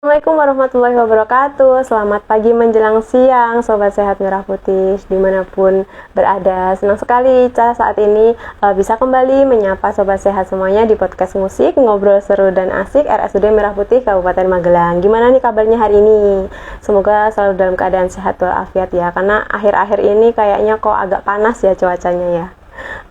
Assalamualaikum warahmatullahi wabarakatuh. Selamat pagi menjelang siang, Sobat Sehat Merah Putih dimanapun berada. Senang sekali Ica saat ini bisa kembali menyapa Sobat Sehat semuanya di podcast musik Ngobrol Seru dan Asik RSUD Merah Putih Kabupaten Magelang. Gimana nih kabarnya hari ini? Semoga selalu dalam keadaan sehat walafiat ya, karena akhir-akhir ini kayaknya kok agak panas ya cuacanya ya.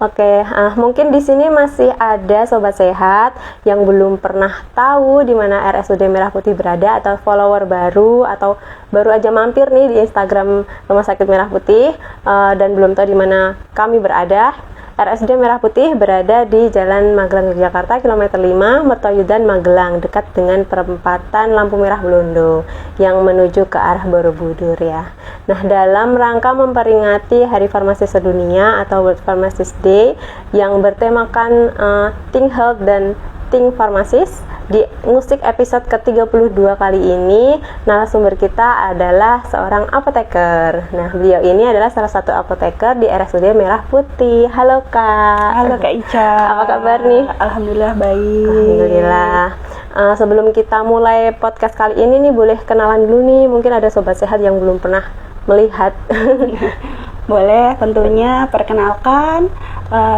Oke, mungkin di sini masih ada Sobat Sehat yang belum pernah tahu di mana RSUD Merah Putih berada, atau follower baru, atau baru aja mampir nih di Instagram Rumah Sakit Merah Putih dan belum tahu di mana kami berada. RSUD Merah Putih berada di Jalan Magelang Yogyakarta kilometer 5 Mertoyudan Magelang, dekat dengan perempatan lampu merah Blondo yang menuju ke arah Borobudur ya. Nah, dalam rangka memperingati Hari Farmasi Sedunia atau World Pharmacist Day yang bertemakan Think Health dan Think Pharmacist, di musik episode ke-32 kali ini narasumber kita adalah seorang apoteker. Nah, beliau ini adalah salah satu apoteker di RSUD Merah Putih. Halo Kak. Halo Kak Ica. Apa kabar nih? Alhamdulillah baik. Alhamdulillah. Sebelum kita mulai podcast kali ini nih, boleh kenalan dulu nih. Mungkin ada Sobat Sehat yang belum pernah melihat. Boleh, tentunya perkenalkan,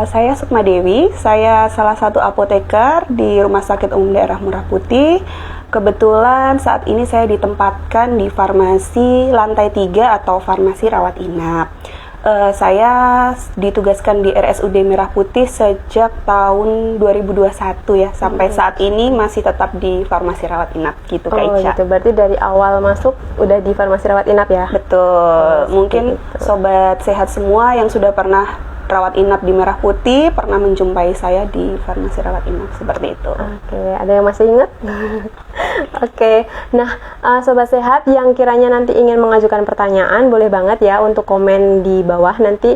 saya Sukma Dewi. Saya salah satu apoteker di Rumah Sakit Umum Daerah Merah Putih. Kebetulan saat ini saya ditempatkan di farmasi lantai 3 atau farmasi rawat inap. Saya ditugaskan di RSUD Merah Putih sejak tahun 2021 ya, sampai saat ini masih tetap di farmasi rawat inap gitu Kak Ica. Gitu. Berarti dari awal masuk udah di farmasi rawat inap ya? Betul. Mungkin Sobat Sehat semua yang sudah pernah rawat inap di Merah Putih pernah menjumpai saya di farmasi rawat inap seperti itu. Oke, ada yang masih ingat? Oke, nah Sobat Sehat yang kiranya nanti ingin mengajukan pertanyaan, boleh banget ya untuk komen di bawah. Nanti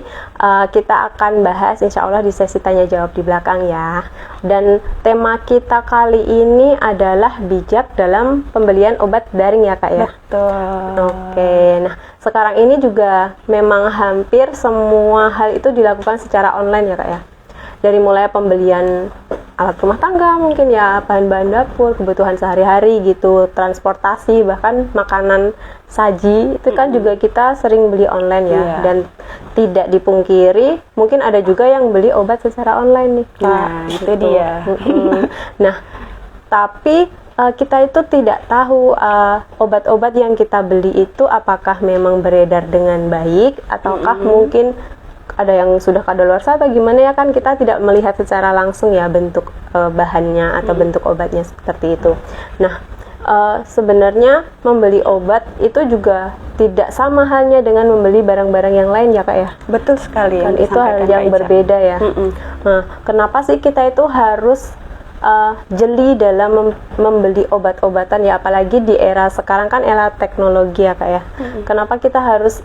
kita akan bahas insya Allah di sesi tanya jawab di belakang ya. Dan tema kita kali ini adalah bijak dalam pembelian obat daring ya Kak ya? Betul. Oke, nah sekarang ini juga memang hampir semua hal itu dilakukan secara online ya Kak ya? Dari mulai pembelian alat rumah tangga mungkin ya, bahan-bahan dapur, kebutuhan sehari-hari gitu, transportasi, bahkan makanan saji itu kan juga kita sering beli online ya. Dan tidak dipungkiri mungkin ada juga yang beli obat secara online nih Kak. Nah, itu dia. Nah, tapi kita itu tidak tahu obat-obat yang kita beli itu apakah memang beredar dengan baik ataukah mungkin ada yang sudah kadaluarsa atau gimana ya, kan kita tidak melihat secara langsung ya bentuk bahannya atau bentuk obatnya seperti itu. Nah, sebenarnya membeli obat itu juga tidak sama halnya dengan membeli barang-barang yang lain ya Kak ya? Betul sekali. Dan itu hal yang berbeda ya. Nah, kenapa sih kita itu harus jeli dalam membeli obat-obatan ya, apalagi di era sekarang kan era teknologi ya Kak ya. Kenapa kita harus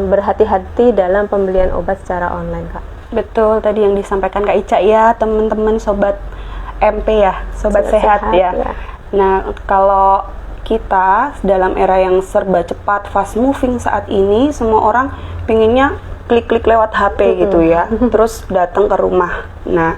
berhati-hati dalam pembelian obat secara online Kak? Betul, tadi yang disampaikan Kak Ica ya, teman-teman Sobat MP ya, Sobat Sehat ya. Nah, kalau kita dalam era yang serba cepat, fast moving saat ini, semua orang pinginnya klik-klik lewat HP gitu ya, terus datang ke rumah. Nah,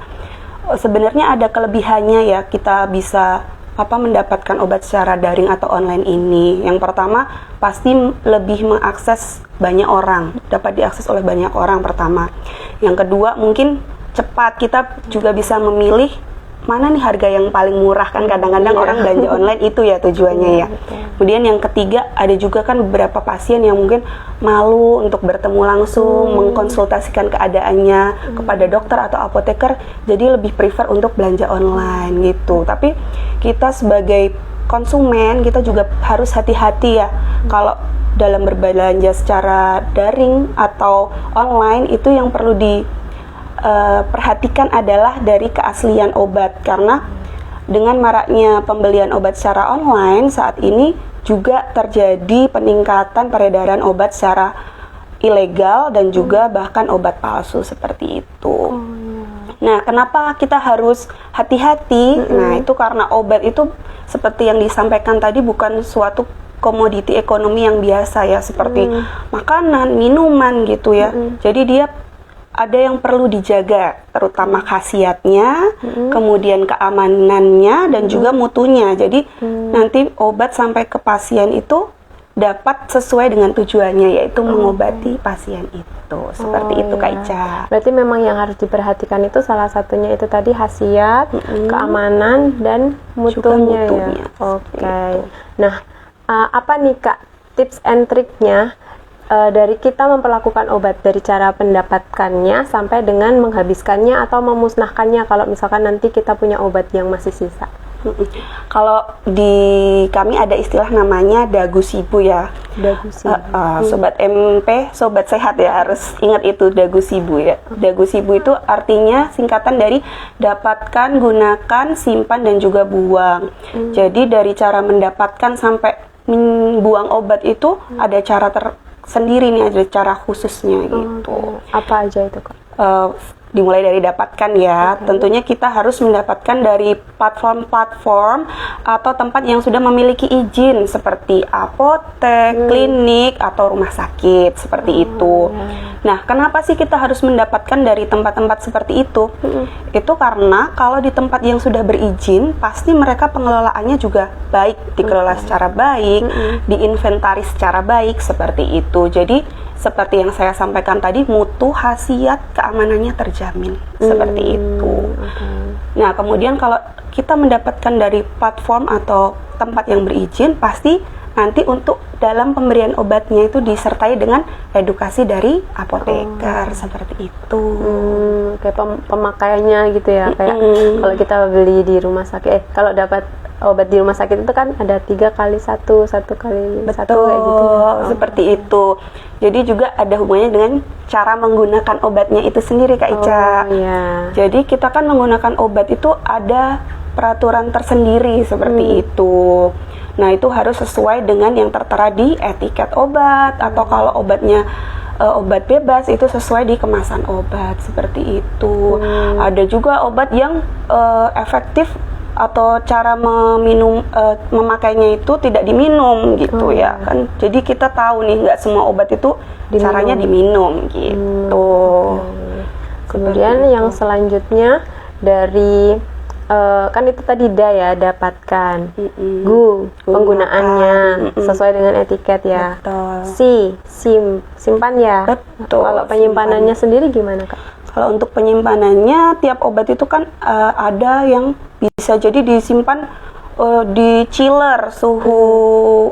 sebenarnya ada kelebihannya ya, kita bisa mendapatkan obat secara daring atau online ini. Yang pertama, pasti lebih mengakses banyak orang, dapat diakses oleh banyak orang pertama. Yang kedua, mungkin cepat, kita juga bisa memilih mana nih harga yang paling murah, kan kadang-kadang orang belanja online itu ya tujuannya ya. Kemudian yang ketiga, ada juga kan beberapa pasien yang mungkin malu untuk bertemu langsung, mengkonsultasikan keadaannya kepada dokter atau apoteker, jadi lebih prefer untuk belanja online gitu. Tapi kita sebagai konsumen, kita juga harus hati-hati ya, kalau dalam berbelanja secara daring atau online itu yang perlu perhatikan adalah dari keaslian obat, karena dengan maraknya pembelian obat secara online saat ini juga terjadi peningkatan peredaran obat secara ilegal dan juga bahkan obat palsu seperti itu. Nah, kenapa kita harus hati-hati? Nah, itu karena obat itu seperti yang disampaikan tadi bukan suatu komoditi ekonomi yang biasa ya, seperti makanan, minuman gitu ya. Jadi dia ada yang perlu dijaga, terutama khasiatnya, kemudian keamanannya dan juga mutunya. Jadi nanti obat sampai ke pasien itu dapat sesuai dengan tujuannya, yaitu mengobati pasien itu. Seperti itu Kak Ica. Berarti memang yang harus diperhatikan itu salah satunya itu tadi khasiat, keamanan dan mutunya, mutunya. Ya. Oke. Nah, apa nih Kak tips and triknya dari kita memperlakukan obat dari cara mendapatkannya sampai dengan menghabiskannya atau memusnahkannya kalau misalkan nanti kita punya obat yang masih sisa? Kalau di kami ada istilah namanya dagu sibu ya. Dagu sibu. Sobat MP, sobat sehat ya, harus ingat itu dagu sibu ya. Dagu sibu itu artinya singkatan dari dapatkan, gunakan, simpan dan juga buang. Jadi dari cara mendapatkan sampai buang obat itu ada cara tersendiri nih, ada cara khususnya gitu. Apa aja itu Kak? Dimulai dari dapatkan ya, tentunya kita harus mendapatkan dari platform-platform atau tempat yang sudah memiliki izin seperti apotek, klinik, atau rumah sakit, seperti itu. Nah, kenapa sih kita harus mendapatkan dari tempat-tempat seperti itu? Itu karena kalau di tempat yang sudah berizin, pasti mereka pengelolaannya juga baik, dikelola secara baik, diinventaris secara baik, seperti itu. Jadi, seperti yang saya sampaikan tadi, mutu, khasiat, keamanannya terjamin, seperti itu. Nah, kemudian kalau kita mendapatkan dari platform atau tempat yang berizin, pasti nanti untuk dalam pemberian obatnya itu disertai dengan edukasi dari apoteker, seperti itu. Kayak pemakaiannya gitu ya, kayak kalau kita beli di rumah sakit, kalau dapat obat di rumah sakit itu kan ada 3 kali 1, 1 kali 1 kayak gitu. Seperti itu. Jadi juga ada hubungannya dengan cara menggunakan obatnya itu sendiri Kak Ica. Jadi kita kan menggunakan obat itu ada peraturan tersendiri seperti itu. Nah, itu harus sesuai dengan yang tertera di etiket obat, atau kalau obatnya obat bebas itu sesuai di kemasan obat, seperti itu. Ada juga obat yang efektif atau cara memakainya itu tidak diminum gitu ya kan. Jadi kita tahu nih, nggak semua obat itu caranya diminum gitu. Kemudian yang selanjutnya dari kan itu tadi ya, dapatkan, penggunaannya sesuai dengan etiket ya. Simpan ya. Kalau penyimpanannya sendiri gimana Kak? Kalau untuk penyimpanannya, tiap obat itu kan ada yang bisa jadi disimpan di chiller, suhu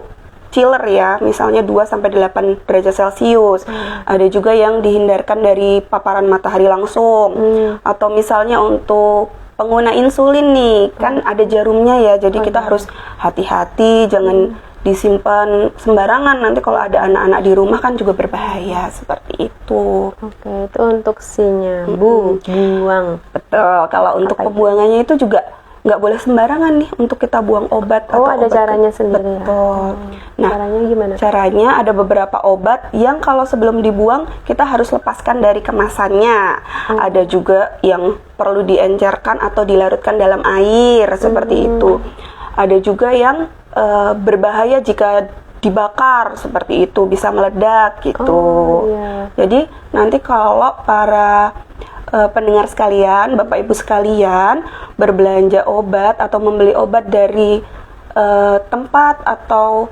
chiller ya, misalnya 2-8 derajat Celcius. Ada juga yang dihindarkan dari paparan matahari langsung. Atau misalnya untuk pengguna insulin nih, kan ada jarumnya ya, jadi kita harus hati-hati, jangan disimpan sembarangan, nanti kalau ada anak-anak di rumah kan juga berbahaya, seperti itu. Oke, itu untuk C-nya, buang. Betul, kalau untuk pembuangannya itu juga nggak boleh sembarangan nih untuk kita buang obat. Ada caranya sendiri. Betul. Nah, caranya gimana? Caranya ada beberapa obat yang kalau sebelum dibuang kita harus lepaskan dari kemasannya. Ada juga yang perlu diencerkan atau dilarutkan dalam air, seperti itu. Ada juga yang berbahaya jika dibakar, seperti itu, bisa meledak gitu. Jadi nanti kalau para pendengar sekalian, Bapak Ibu sekalian, berbelanja obat atau membeli obat dari tempat atau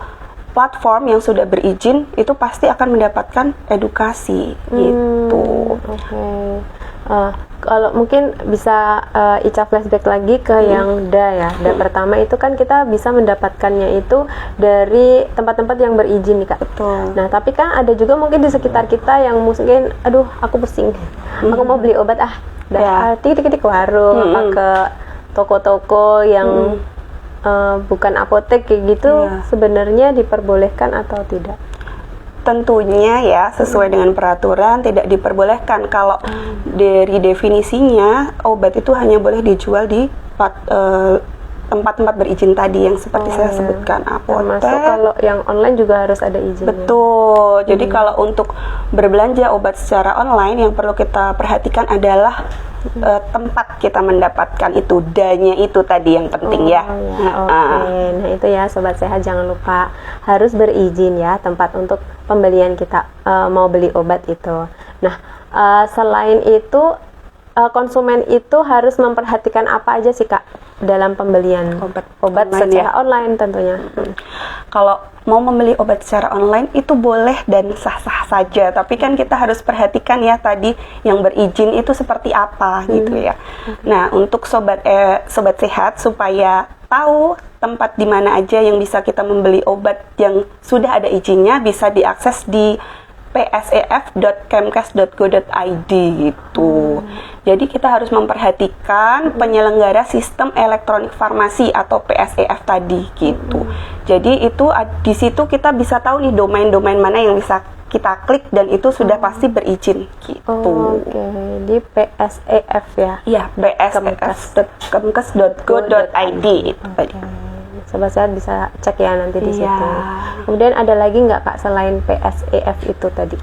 platform yang sudah berizin, itu pasti akan mendapatkan edukasi gitu. Kalau mungkin bisa Ica flashback lagi ke yang ya. Pertama itu kan kita bisa mendapatkannya itu dari tempat-tempat yang berizin nih Kak. Betul. Nah, tapi kan ada juga mungkin di sekitar kita yang mungkin, aduh aku pusing, aku mau beli obat tik warung, apa ke toko-toko yang bukan apotek kayak gitu, sebenarnya diperbolehkan atau tidak? Tentunya ya, sesuai dengan peraturan tidak diperbolehkan. Kalau dari definisinya, obat itu hanya boleh dijual di tempat-tempat berizin tadi yang seperti saya sebutkan, apotek. Termasuk kalau yang online juga harus ada izinnya. Betul. Jadi kalau untuk berbelanja obat secara online, yang perlu kita perhatikan adalah tempat kita mendapatkan itu, danya itu tadi yang penting ya. Nah itu ya Sobat Sehat, jangan lupa harus berizin ya tempat untuk pembelian kita mau beli obat itu. Nah selain itu konsumen itu harus memperhatikan apa aja sih Kak dalam pembelian obat online secara online tentunya? Kalau mau membeli obat secara online itu boleh dan sah-sah saja, tapi kan kita harus perhatikan ya tadi yang berizin itu seperti apa gitu ya. Nah, untuk sobat sehat supaya tahu tempat di mana aja yang bisa kita membeli obat yang sudah ada izinnya, bisa diakses di psef.kemkes.go.id gitu. Jadi kita harus memperhatikan penyelenggara sistem elektronik farmasi atau PSEF tadi gitu. Jadi itu di situ kita bisa tahu nih domain-domain mana yang bisa kita klik dan itu sudah pasti berizin gitu. Oke, di PSEF ya. Iya, psef.kemkes.go.id itu tadi. Sobat Sehat bisa cek ya nanti di Iya. situ. Kemudian ada lagi nggak Kak selain PSEF itu tadi?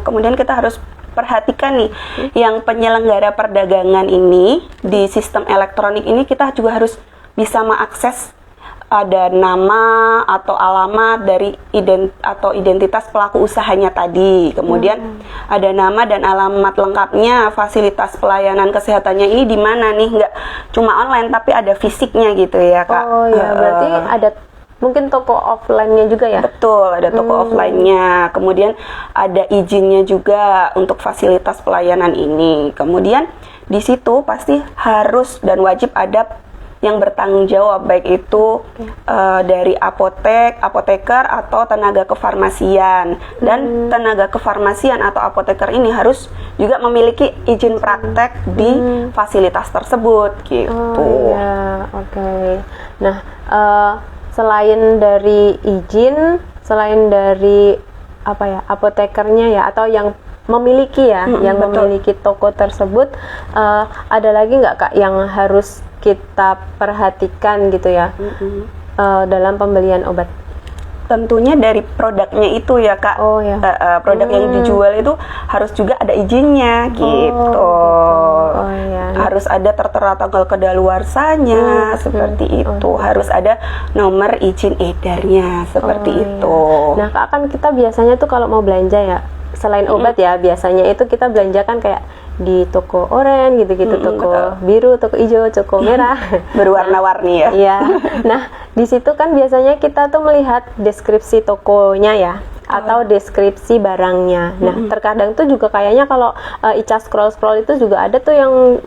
Kemudian kita harus perhatikan nih, yang penyelenggara perdagangan ini di sistem elektronik ini kita juga harus bisa mengakses ada nama atau alamat dari identitas pelaku usahanya tadi. Kemudian ada nama dan alamat lengkapnya, fasilitas pelayanan kesehatannya ini di mana nih, nggak cuma online tapi ada fisiknya gitu ya Kak. Oh ya, berarti ada mungkin toko offline-nya juga ya? Betul, ada toko offline-nya. Kemudian ada izinnya juga untuk fasilitas pelayanan ini. Kemudian di situ pasti harus dan wajib ada yang bertanggung jawab, baik itu dari apoteker atau tenaga kefarmasian. Dan tenaga kefarmasian atau apoteker ini harus juga memiliki izin praktek di fasilitas tersebut gitu. Oh iya, oke. Nah, selain dari izin, selain dari apotekernya ya, atau yang memiliki yang betul. memiliki toko tersebut, ada lagi nggak Kak yang harus kita perhatikan gitu ya dalam pembelian obat? Tentunya dari produknya itu ya Kak. Oh ya. Produk yang dijual itu harus juga ada izinnya gitu. Oh ya. Harus ada tertera tanggal kedaluarsanya seperti itu. Harus ada nomor izin edarnya seperti itu. Nah Kak, kan kita biasanya tuh kalau mau belanja ya, selain obat ya, biasanya itu kita belanjakan kayak di toko oranye gitu-gitu, toko biru, toko hijau, toko merah, berwarna-warni ya. Iya. Nah, di situ kan biasanya kita tuh melihat deskripsi tokonya ya, atau deskripsi barangnya. Nah, terkadang tuh juga kayaknya kalau Ica scroll itu juga ada tuh yang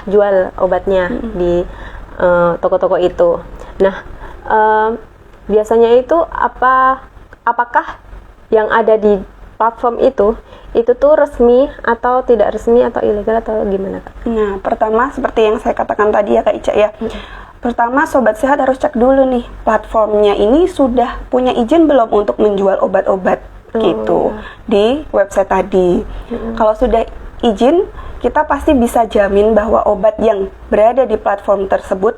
jual obatnya di toko-toko itu. Nah, biasanya itu apakah yang ada di platform itu tuh resmi atau tidak resmi atau ilegal atau gimana Kak? Nah, pertama seperti yang saya katakan tadi ya Kak Ica ya. Pertama, Sobat Sehat harus cek dulu nih, platformnya ini sudah punya izin belum untuk menjual obat-obat gitu di website tadi. Kalau sudah izin, kita pasti bisa jamin bahwa obat yang berada di platform tersebut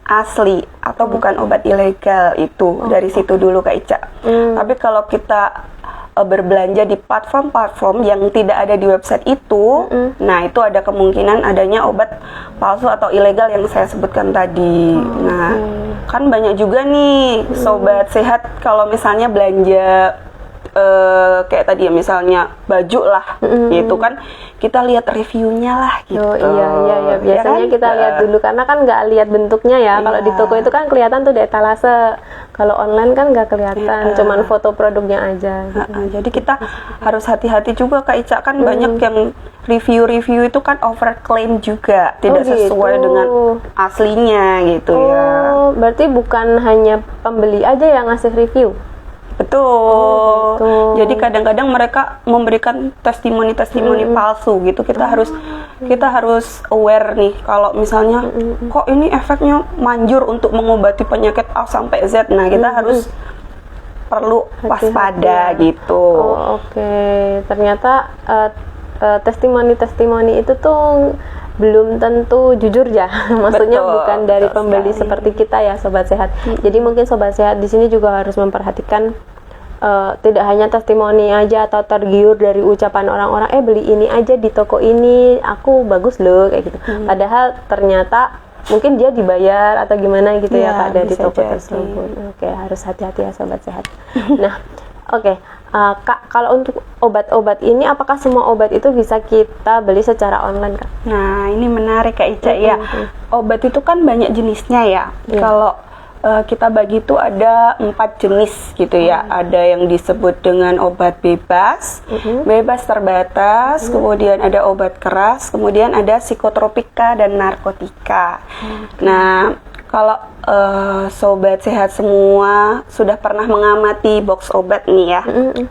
asli atau bukan obat ilegal itu. Dari situ dulu Kak Ica. Tapi kalau kita berbelanja di platform-platform yang tidak ada di website itu, nah itu ada kemungkinan adanya obat palsu atau ilegal yang saya sebutkan tadi. Nah, kan banyak juga nih Sobat Sehat kalau misalnya belanja kayak tadi ya, misalnya baju lah gitu kan, kita lihat reviewnya lah gitu. Oh iya, biasanya kita lihat dulu karena kan nggak lihat bentuknya ya. Kalau di toko itu kan kelihatan tuh di etalase. Kalau online kan nggak kelihatan, cuman foto produknya aja. Jadi kita harus hati-hati juga Kak Ica, kan banyak yang review-review itu kan overclaim juga, tidak sesuai dengan aslinya gitu ya. Oh, berarti bukan hanya pembeli aja yang ngasih review? Betul. Jadi kadang-kadang mereka memberikan testimoni-testimoni palsu gitu. Kita harus aware nih kalau misalnya kok ini efeknya manjur untuk mengobati penyakit A sampai Z. Nah, kita harus perlu waspada gitu. Oh, oke. Ternyata testimoni-testimoni itu tuh belum tentu jujur ya. Maksudnya bukan dari pembeli seperti kita ya Sobat Sehat. Jadi mungkin Sobat Sehat di sini juga harus memperhatikan tidak hanya testimoni aja atau tergiur dari ucapan orang-orang beli ini aja di toko ini, aku bagus loh kayak gitu. Padahal ternyata mungkin dia dibayar atau gimana gitu ya Kak dari toko tersebut. Oke, harus hati-hati ya Sobat Sehat. Nah, oke. Kak, kalau untuk obat-obat ini, apakah semua obat itu bisa kita beli secara online, Kak? Nah, ini menarik Kak Ica ya. Obat itu kan banyak jenisnya ya. Kalau kita bagi itu ada 4 jenis gitu ya. Ada yang disebut dengan obat bebas, bebas terbatas, kemudian ada obat keras, kemudian ada psikotropika dan narkotika. Nah, kalau sobat sehat semua sudah pernah mengamati box obat nih ya.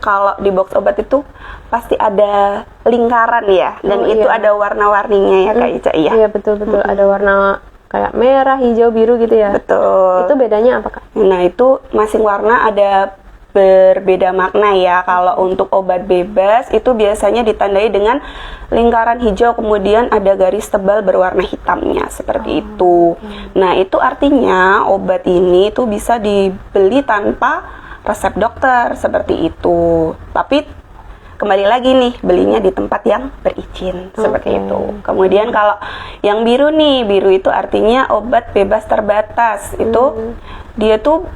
Kalau di box obat itu pasti ada lingkaran ya, dan itu ada warna-warninya ya Kak Ica ya. Iya, betul-betul ada warna kayak merah, hijau, biru gitu ya. Betul. Itu bedanya apa, Kak? Nah, itu masing warna ada berbeda makna ya. Kalau untuk obat bebas itu biasanya ditandai dengan lingkaran hijau, kemudian ada garis tebal berwarna hitamnya seperti itu. Nah, itu artinya obat ini tuh bisa dibeli tanpa resep dokter seperti itu. Tapi kembali lagi nih, belinya di tempat yang berizin seperti itu. Kemudian kalau yang biru nih, biru itu artinya obat bebas terbatas. Itu dia tuh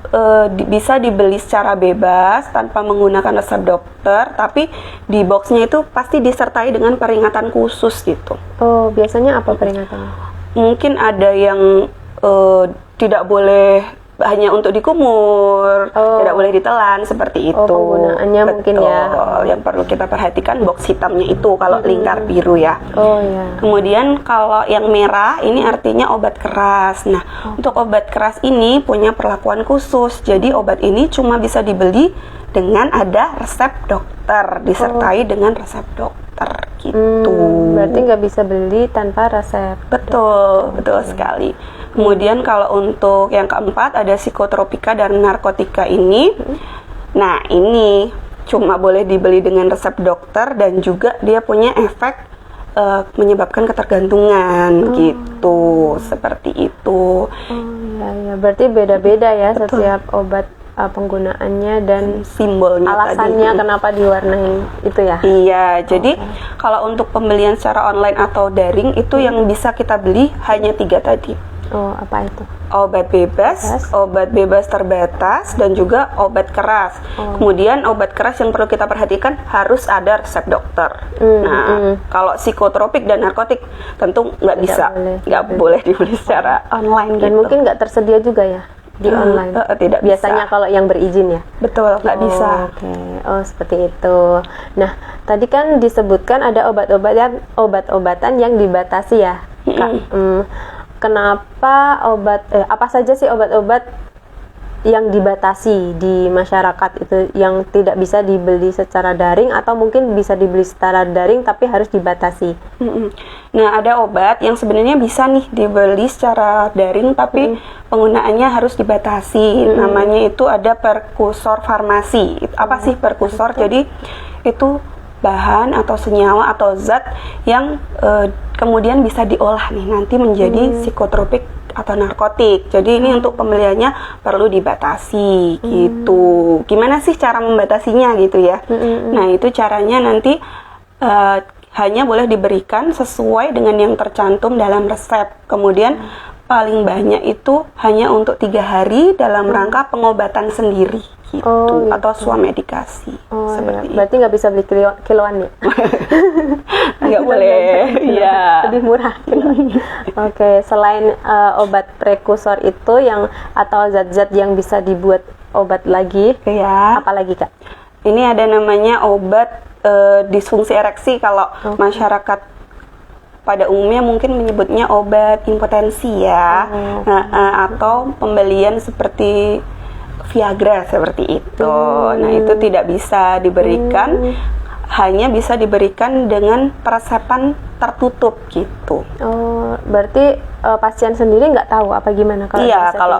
bisa dibeli secara bebas tanpa menggunakan resep dokter, tapi di boxnya itu pasti disertai dengan peringatan khusus gitu. Oh, biasanya apa peringatannya? Mungkin ada yang tidak boleh hanya untuk dikumur, tidak boleh ditelan seperti itu. Penggunaannya mungkin ya. Yang perlu kita perhatikan box hitamnya itu kalau lingkar biru ya. Oh ya. Kemudian kalau yang merah ini artinya obat keras. Nah, untuk obat keras ini punya perlakuan khusus. Jadi obat ini cuma bisa dibeli dengan ada resep dokter, disertai dengan resep dokter gitu. Berarti nggak bisa beli tanpa resep. Betul, betul sekali. Kemudian kalau untuk yang keempat ada psikotropika dan narkotika ini. Nah, ini cuma boleh dibeli dengan resep dokter dan juga dia punya efek menyebabkan ketergantungan gitu, seperti itu. Ya, berarti beda-beda ya. Betul. Setiap obat penggunaannya dan simbolnya alasannya tadi. Kenapa diwarnain itu ya. Iya, jadi kalau untuk pembelian secara online atau daring itu yang bisa kita beli hanya 3 tadi. Oh, apa itu? Obat bebas, obat bebas terbatas, dan juga obat keras. Kemudian obat keras yang perlu kita perhatikan harus ada resep dokter. Kalau psikotropik dan narkotik tentu nggak bisa, nggak boleh dibeli secara online. Dan gitu. mungkin nggak tersedia juga ya di online. Tidak biasanya bisa. Kalau yang berizin ya. Betul, nggak bisa. Oke. Oh, seperti itu. Nah, tadi kan disebutkan ada obat-obatan yang dibatasi ya, Kak. Kenapa apa saja sih obat-obat yang dibatasi di masyarakat itu yang tidak bisa dibeli secara daring atau mungkin bisa dibeli secara daring tapi harus dibatasi? Nah, ada obat yang sebenarnya bisa nih dibeli secara daring tapi penggunaannya harus dibatasi. Namanya itu ada perkusor farmasi. Apa sih perkusor? Jadi itu bahan atau senyawa atau zat yang kemudian bisa diolah nih nanti menjadi psikotropik atau narkotik. Jadi ini untuk pembeliannya perlu dibatasi gitu. Gimana sih cara membatasinya gitu ya? Nah, itu caranya nanti hanya boleh diberikan sesuai dengan yang tercantum dalam resep. Kemudian paling banyak itu hanya untuk 3 hari dalam rangka pengobatan sendiri gitu, atau swamedikasi. Seperti Berarti nggak bisa beli kiloan ya? Nggak boleh. Iya. Lebih murah. Oke, selain obat prekursor itu atau zat-zat yang bisa dibuat obat lagi, apa lagi, Kak? Ini ada namanya obat disfungsi ereksi. Kalau masyarakat pada umumnya mungkin menyebutnya obat impotensi ya, atau pembelian seperti Viagra seperti itu. Nah, itu tidak bisa diberikan, hanya bisa diberikan dengan peresepan tertutup gitu. Oh, berarti pasien sendiri nggak tahu apa gimana kalau kalau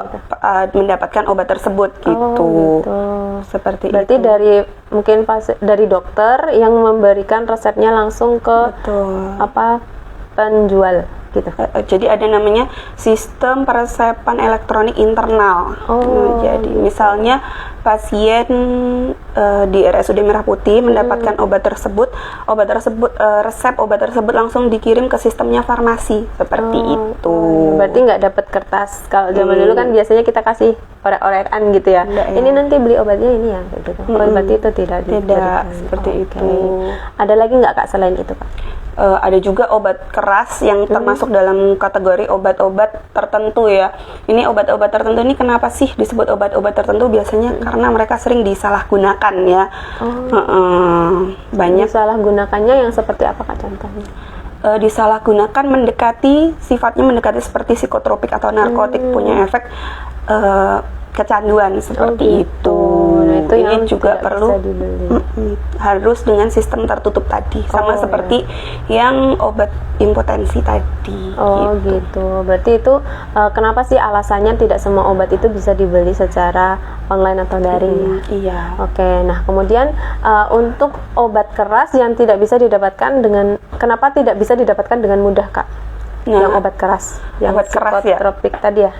mendapatkan obat tersebut gitu. Seperti berarti itu. dari dokter yang memberikan resepnya langsung ke penjual gitu. Jadi ada namanya sistem peresepan elektronik internal. Jadi misalnya pasien di RSUD Merah Putih mendapatkan obat tersebut, resep obat tersebut langsung dikirim ke sistemnya farmasi seperti itu. Berarti nggak dapat kertas. Kalau zaman dulu kan biasanya kita kasih orek-orekan gitu ya. Enggak, ya. Ini nanti beli obatnya ini ya, kayak gitu. Berarti itu tidak diberikan. seperti itu. Ada lagi nggak Kak selain itu Kak? Ada juga obat keras yang termasuk dalam kategori obat-obat tertentu ya. Ini obat-obat tertentu ini kenapa sih disebut obat-obat tertentu? Biasanya karena mereka sering disalahgunakan ya. Banyak Disalahgunakannya yang seperti apa Kak contohnya? Disalahgunakan sifatnya mendekati seperti psikotropik atau narkotik, punya efek kecanduan seperti itu. Nah, itu ini yang juga tidak perlu bisa dibeli. harus dengan sistem tertutup tadi, sama seperti yang obat impotensi tadi. Gitu. Berarti itu kenapa sih alasannya tidak semua obat itu bisa dibeli secara online atau daring ya? Iya. Oke, nah kemudian untuk obat keras yang tidak bisa didapatkan kenapa tidak bisa didapatkan dengan mudah Kak? Nah, yang obat keras, yang obat keras ya? psikotropik tadi ya?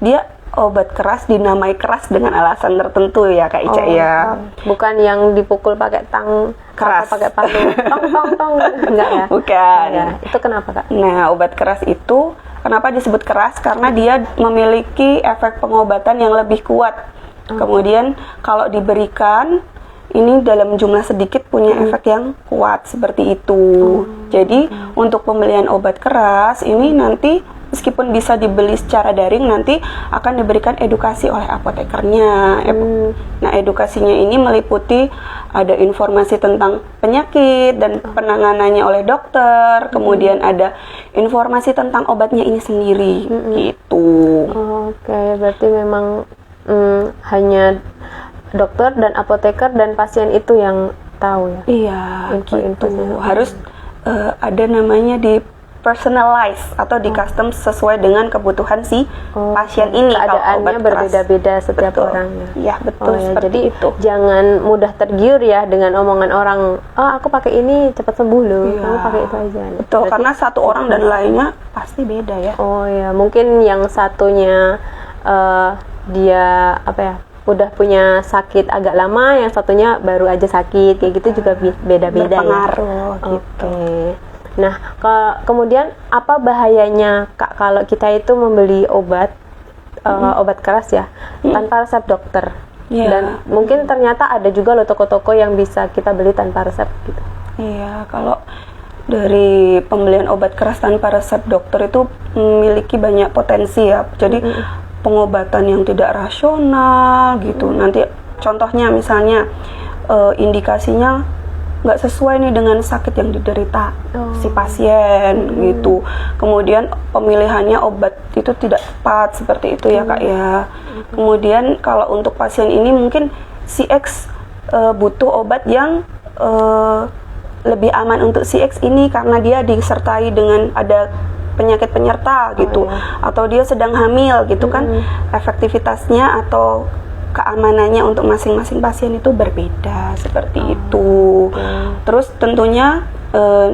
Dia obat keras dinamai keras dengan alasan tertentu ya Kak Ica ya. Bukan yang dipukul pakai tang keras, pakai palu, tong enggak ya? Bukan. Ya, itu kenapa Kak? Nah, obat keras itu kenapa disebut keras? Karena dia memiliki efek pengobatan yang lebih kuat. Kemudian kalau diberikan ini dalam jumlah sedikit punya efek yang kuat seperti itu. Jadi untuk pembelian obat keras ini nanti meskipun bisa dibeli secara daring, nanti akan diberikan edukasi oleh apotekernya. Nah, edukasinya ini meliputi ada informasi tentang penyakit dan penanganannya oleh dokter, kemudian ada informasi tentang obatnya ini sendiri, gitu. Oke, berarti memang hanya dokter dan apoteker dan pasien itu yang tahu ya? Iya, info-infonya. gitu. Harus ada namanya di personalize atau di custom sesuai dengan kebutuhan si pasien ini. Keadaannya berbeda-beda setiap orang ya. Iya, betul. Jadi itu. Jangan mudah tergiur ya dengan omongan orang. Aku pakai ini cepat sembuh loh. Kamu pakai itu aja. Betul, karena satu orang dan lainnya pasti beda ya. Oh ya, mungkin yang satunya dia udah punya sakit agak lama, yang satunya baru aja sakit, kayak gitu juga beda-beda ya. Berpengaruh gitu. Nah, kemudian apa bahayanya Kak kalau kita itu membeli obat obat keras ya tanpa resep dokter? Dan mungkin ternyata ada juga loh toko-toko yang bisa kita beli tanpa resep gitu. Iya, kalau dari pembelian obat keras tanpa resep dokter itu memiliki banyak potensi ya. Jadi pengobatan yang tidak rasional gitu. Nanti contohnya misalnya indikasinya nggak sesuai nih dengan sakit yang diderita si pasien gitu. Kemudian pemilihannya obat itu tidak tepat seperti itu ya Kak ya. Kemudian kalau untuk pasien ini mungkin si X butuh obat yang lebih aman untuk si X ini karena dia disertai dengan ada penyakit penyerta gitu, atau dia sedang hamil gitu kan. Efektivitasnya atau keamanannya untuk masing-masing pasien itu berbeda seperti itu. Terus tentunya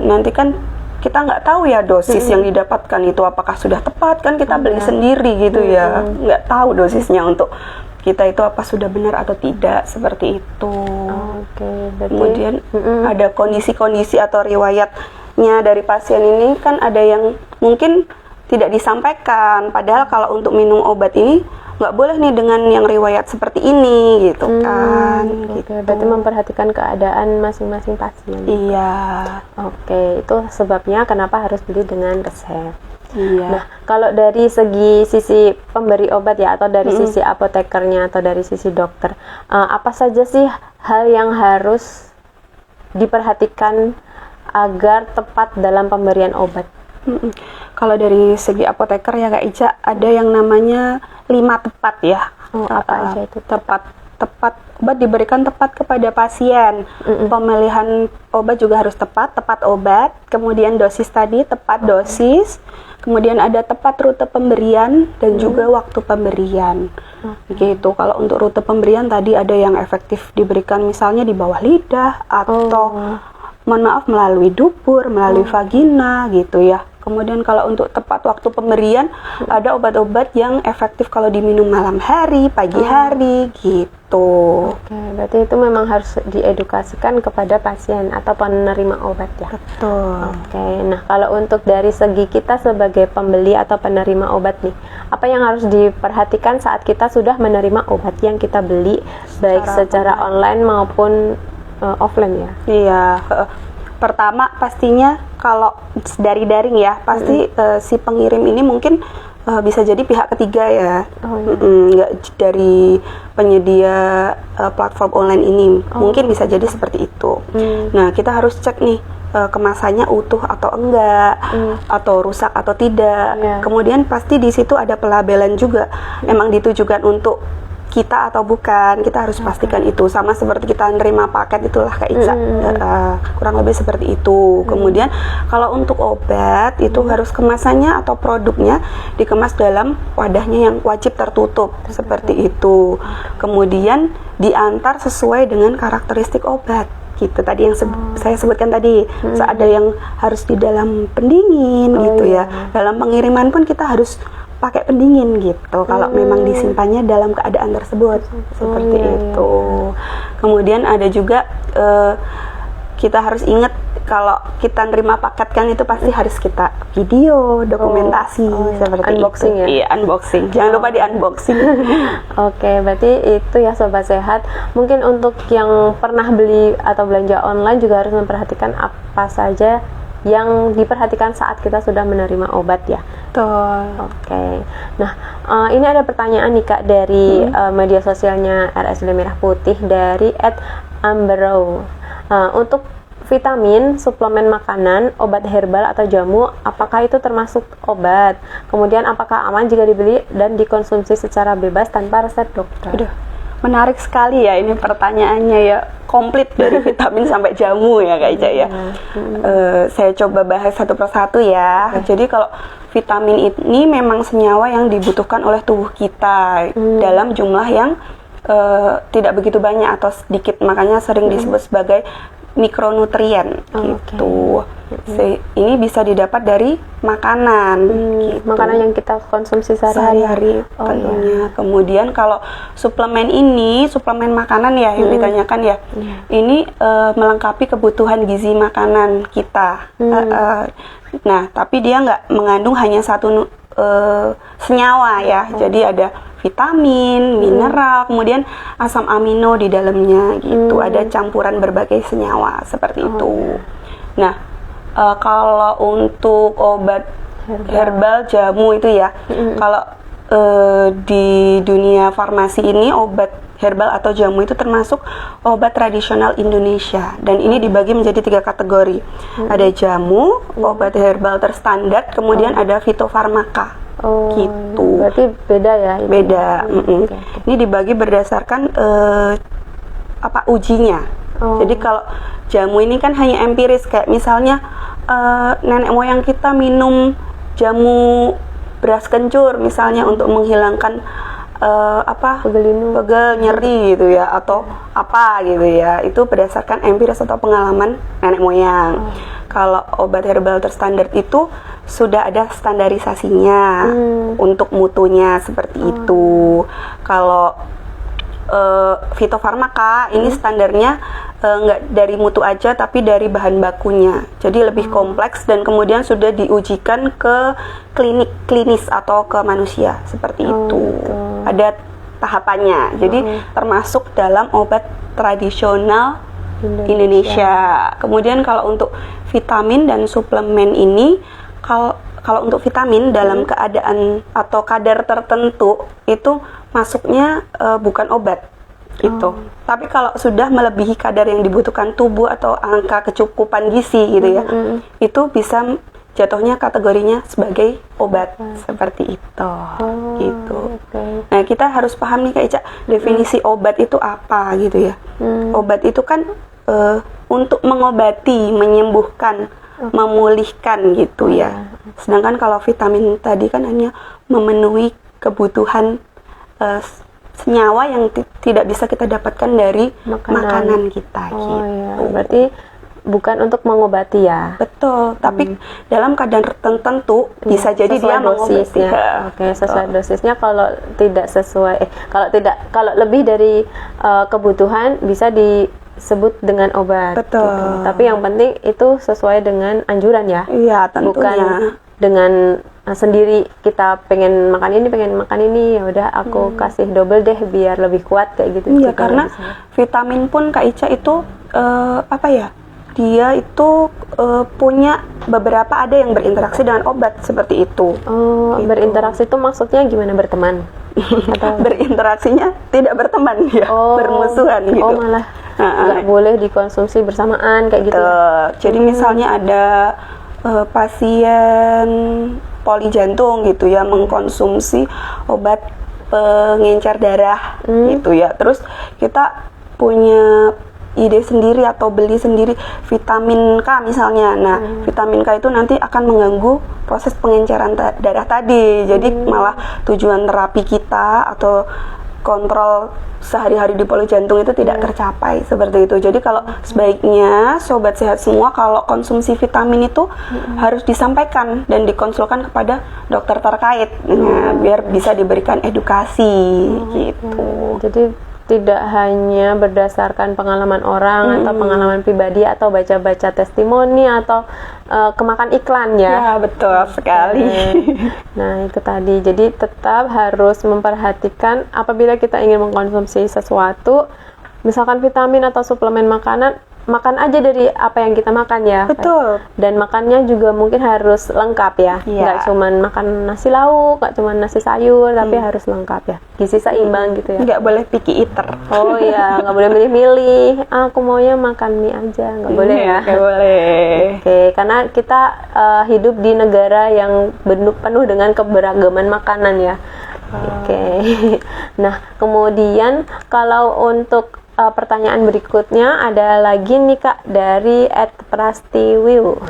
nanti kan kita nggak tahu ya dosis yang didapatkan itu apakah sudah tepat, kan kita beli sendiri gitu ya, nggak tahu dosisnya untuk kita itu apa sudah benar atau tidak seperti itu. Kemudian ada kondisi-kondisi atau riwayatnya dari pasien ini kan ada yang mungkin tidak disampaikan, padahal kalau untuk minum obat ini nggak boleh nih dengan yang riwayat seperti ini gitu kan. Gitu. Berarti memperhatikan keadaan masing-masing pasien. Iya. Itu sebabnya kenapa harus beli dengan resep. Iya. Nah, kalau dari sisi pemberi obat ya, atau dari sisi apotekernya atau dari sisi dokter, apa saja sih hal yang harus diperhatikan agar tepat dalam pemberian obat? Kalau dari segi apoteker ya Kak Ica, ada yang namanya 5 tepat ya. Apa aja itu? Tepat obat diberikan tepat kepada pasien. Pemilihan obat juga harus tepat obat. Kemudian dosis tadi tepat dosis. Kemudian ada tepat rute pemberian dan juga waktu pemberian. Gitu. Kalau untuk rute pemberian tadi ada yang efektif diberikan misalnya di bawah lidah atau mohon maaf, melalui dubur, melalui vagina gitu ya. Kemudian kalau untuk tepat waktu pemberian, ada obat-obat yang efektif kalau diminum malam hari, pagi hari gitu. Oke, berarti itu memang harus diedukasikan kepada pasien atau penerima obat ya. Betul. Oke, nah kalau untuk dari segi kita sebagai pembeli atau penerima obat nih, apa yang harus diperhatikan saat kita sudah menerima obat yang kita beli, baik secara online maupun offline ya? Iya. Pertama pastinya kalau dari daring ya, pasti si pengirim ini mungkin bisa jadi pihak ketiga ya. Nggak dari penyedia platform online ini. Mungkin bisa jadi seperti itu. Nah, kita harus cek nih kemasannya utuh atau enggak, atau rusak atau tidak. Kemudian pasti di situ ada pelabelan juga. Emang ditujukan untuk kita atau bukan, kita harus pastikan itu. Sama seperti kita nerima paket itulah Kak Ica, kurang lebih seperti itu. Kemudian kalau untuk obat itu harus kemasannya atau produknya dikemas dalam wadahnya yang wajib tertutup seperti itu. Kemudian diantar sesuai dengan karakteristik obat gitu. Tadi yang saya sebutkan tadi, ada yang harus di dalam pendingin gitu ya. Dalam pengiriman pun kita harus pakai pendingin gitu kalau memang disimpannya dalam keadaan tersebut seperti itu. Kemudian ada juga kita harus ingat kalau kita nerima paket kan itu pasti harus kita video, dokumentasi seperti unboxing itu. Ya? Iya, unboxing. Jangan lupa di unboxing. Oke, berarti itu ya Sobat Sehat. Mungkin untuk yang pernah beli atau belanja online juga harus memperhatikan apa saja yang diperhatikan saat kita sudah menerima obat ya. Betul. Oke. Nah, ini ada pertanyaan nih Kak dari media sosialnya RSUD Merah Putih dari @amberow. Untuk vitamin, suplemen makanan, obat herbal atau jamu, apakah itu termasuk obat? Kemudian apakah aman jika dibeli dan dikonsumsi secara bebas tanpa resep dokter? Aduh, menarik sekali ya ini pertanyaannya ya, komplit dari vitamin sampai jamu ya Kak Ica ya. Saya coba bahas satu persatu ya. Jadi kalau vitamin ini memang senyawa yang dibutuhkan oleh tubuh kita dalam jumlah yang tidak begitu banyak atau sedikit, makanya sering disebut sebagai mikronutrien gitu. Ini bisa didapat dari makanan gitu. Makanan yang kita konsumsi sehari-hari tentunya. Kemudian kalau suplemen ini, suplemen makanan ya yang ditanyakan ya, ini melengkapi kebutuhan gizi makanan kita. Nah, tapi dia nggak mengandung hanya satu senyawa ya. Jadi ada vitamin, mineral, kemudian asam amino di dalamnya gitu. Ada campuran berbagai senyawa seperti itu. Nah, kalau untuk obat herbal jamu itu ya, kalau di dunia farmasi ini obat herbal atau jamu itu termasuk obat tradisional Indonesia, dan ini dibagi menjadi 3 kategori. Ada jamu, obat herbal terstandar, kemudian ada fitofarmaka. Gitu. Berarti beda ya? Beda. Ini dibagi berdasarkan ujinya. Jadi kalau jamu ini kan hanya empiris, kayak misalnya nenek moyang kita minum jamu beras kencur misalnya untuk menghilangkan pegel nyeri gitu ya, atau apa gitu ya, itu berdasarkan empiris atau pengalaman nenek moyang. Kalau obat herbal terstandar itu sudah ada standarisasinya untuk mutunya seperti itu. Kalau fitofarmaka ini standarnya nggak dari mutu aja, tapi dari bahan bakunya. Jadi lebih kompleks dan kemudian sudah diujikan ke klinis atau ke manusia seperti itu. Ada tahapannya. Jadi termasuk dalam obat tradisional Indonesia. Kemudian kalau untuk vitamin dan suplemen ini, kalau untuk vitamin dalam keadaan atau kadar tertentu itu masuknya bukan obat gitu. Tapi kalau sudah melebihi kadar yang dibutuhkan tubuh atau angka kecukupan gizi gitu ya, itu bisa jatuhnya kategorinya sebagai obat seperti itu. Gitu. Nah, kita harus paham nih Kak Ica, definisi obat itu apa gitu ya. Obat itu kan untuk mengobati, menyembuhkan, memulihkan gitu ya. Sedangkan kalau vitamin tadi kan hanya memenuhi kebutuhan senyawa yang tidak bisa kita dapatkan dari makanan kita gitu. Berarti bukan untuk mengobati ya. Betul, tapi dalam keadaan tertentu bisa jadi Sesuai dia mengobati. dosisnya. Oke, sesuai Betul. dosisnya. Kalau tidak sesuai, kalau lebih dari kebutuhan bisa disebut dengan obat. Betul. Gitu. Tapi yang penting itu sesuai dengan anjuran ya. Iya, tentunya. Bukan dengan sendiri kita pengen makan ini ya udah aku kasih double deh biar lebih kuat kayak gitu. Iya, Juga karena nggak bisa. vitamin pun Kak Ica itu apa ya? Dia itu punya beberapa ada yang berinteraksi dengan obat seperti itu. Oh, Gitu. berinteraksi itu maksudnya gimana, berteman? Atau Berinteraksinya tidak berteman ya, bermusuhan gitu. Oh, malah nggak boleh dikonsumsi bersamaan kayak gitu. Ya? Jadi misalnya ada pasien poli jantung gitu ya mengkonsumsi obat pengencer darah gitu ya. Terus kita punya ide sendiri atau beli sendiri vitamin K misalnya. Nah, vitamin K itu nanti akan mengganggu proses pengenceran darah tadi. Jadi malah tujuan terapi kita atau kontrol sehari-hari di poli jantung itu tidak tercapai seperti itu. Jadi kalau sebaiknya sobat sehat semua kalau konsumsi vitamin itu harus disampaikan dan dikonsulkan kepada dokter terkait, biar bisa diberikan edukasi gitu. Jadi tidak hanya berdasarkan pengalaman orang atau pengalaman pribadi atau baca-baca testimoni atau kemakan iklan ya. Ya, betul sekali. Nah, itu tadi. Jadi tetap harus memperhatikan apabila kita ingin mengkonsumsi sesuatu, misalkan vitamin atau suplemen makanan, makan aja dari apa yang kita makan ya. Betul. Dan makannya juga mungkin harus lengkap ya. Iya. Nggak cuman makan nasi lauk, nggak cuman nasi sayur, tapi harus lengkap ya. Gizi seimbang gitu ya. Nggak boleh picky eater. Oh iya, nggak boleh milih-milih. Aku maunya makan mie aja, nggak boleh ya. Nggak boleh. Oke, karena kita hidup di negara yang penuh dengan keberagaman makanan ya. Oke. Nah, kemudian kalau untuk pertanyaan berikutnya ada lagi nih Kak dari @prastiwiu.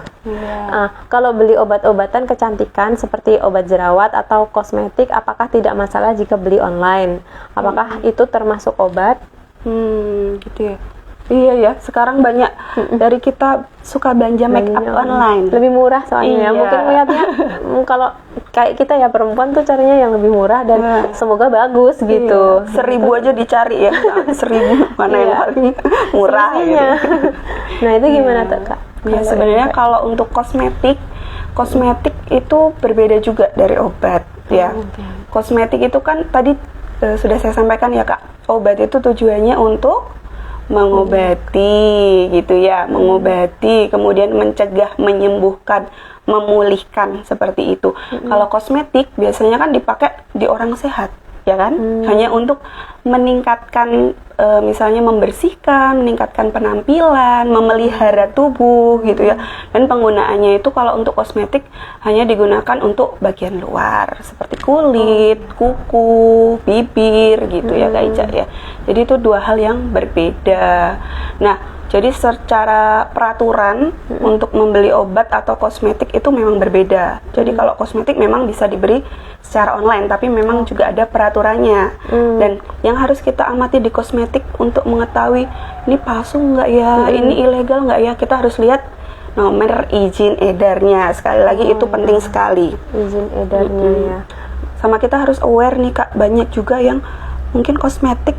Kalau beli obat-obatan kecantikan seperti obat jerawat atau kosmetik, apakah tidak masalah jika beli online? Apakah itu termasuk obat? Gitu ya. Iya ya, sekarang banyak dari kita suka belanja make up online. Lebih murah soalnya ya. Iya. Mungkin melihatnya kalau kayak kita ya perempuan tuh carinya yang lebih murah dan semoga bagus gitu. 1000 aja dicari ya. 1000 mana yang paling murah Selisihnya. gitu. Nah, itu gimana tuh Kak? Ya, sebenarnya kalau untuk kosmetik itu berbeda juga dari obat ya. Kosmetik itu kan tadi sudah saya sampaikan ya Kak. Obat itu tujuannya untuk mengobati gitu ya, mengobati, kemudian mencegah, menyembuhkan, memulihkan seperti itu. Kalau kosmetik biasanya kan dipakai di orang sehat, ya kan? Hanya untuk meningkatkan, misalnya membersihkan, meningkatkan penampilan, memelihara tubuh gitu ya. Dan penggunaannya itu kalau untuk kosmetik hanya digunakan untuk bagian luar seperti kulit, kuku, bibir gitu ya Kak Ica ya. Jadi itu dua hal yang berbeda. Nah, jadi secara peraturan untuk membeli obat atau kosmetik itu memang berbeda. Jadi kalau kosmetik memang bisa diberi secara online, tapi memang juga ada peraturannya. Dan yang harus kita amati di kosmetik untuk mengetahui ini palsu nggak ya, ini ilegal nggak ya, kita harus lihat nomor izin edarnya. Sekali lagi itu penting sekali. Izin edarnya ya. Sama kita harus aware nih Kak, banyak juga yang mungkin kosmetik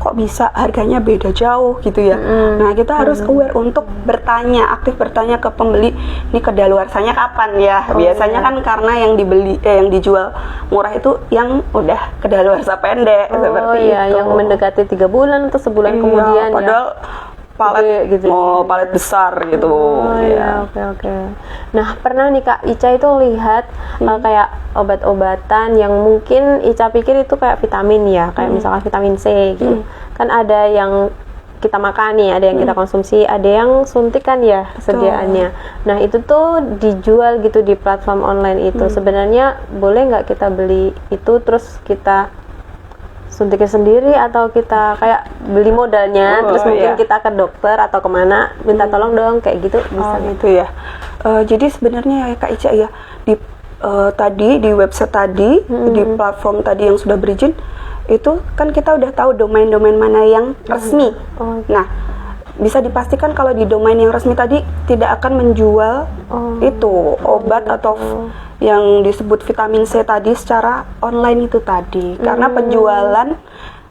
kok bisa harganya beda jauh gitu ya. Nah, kita harus aware untuk bertanya, aktif bertanya ke pembeli, ini kedaluarsanya kapan ya. Biasanya kan karena yang dibeli yang dijual murah itu yang udah kedaluarsa pendek seperti iya, itu. yang mendekati 3 bulan atau sebulan Iya, kemudian padahal palet gede gitu. palet besar gitu. Oh iya, oke. Nah, pernah nih Kak Ica itu lihat kayak obat-obatan yang mungkin Ica pikir itu kayak vitamin ya, kayak misalkan vitamin C gitu. Kan ada yang kita makan nih, ada yang kita konsumsi, ada yang suntikan ya kesediaannya. Nah, itu tuh dijual gitu di platform online itu. Sebenarnya boleh nggak kita beli itu terus kita suntikin sendiri atau kita kayak beli modalnya terus mungkin kita ke dokter atau kemana minta tolong dong kayak gitu bisa gitu ya. Jadi sebenarnya ya Kak Ica ya di tadi di website tadi di platform tadi yang sudah berizin itu kan kita udah tahu domain-domain mana yang resmi. Nah, bisa dipastikan kalau di domain yang resmi tadi tidak akan menjual itu obat atau yang disebut vitamin C tadi secara online itu tadi. Karena penjualan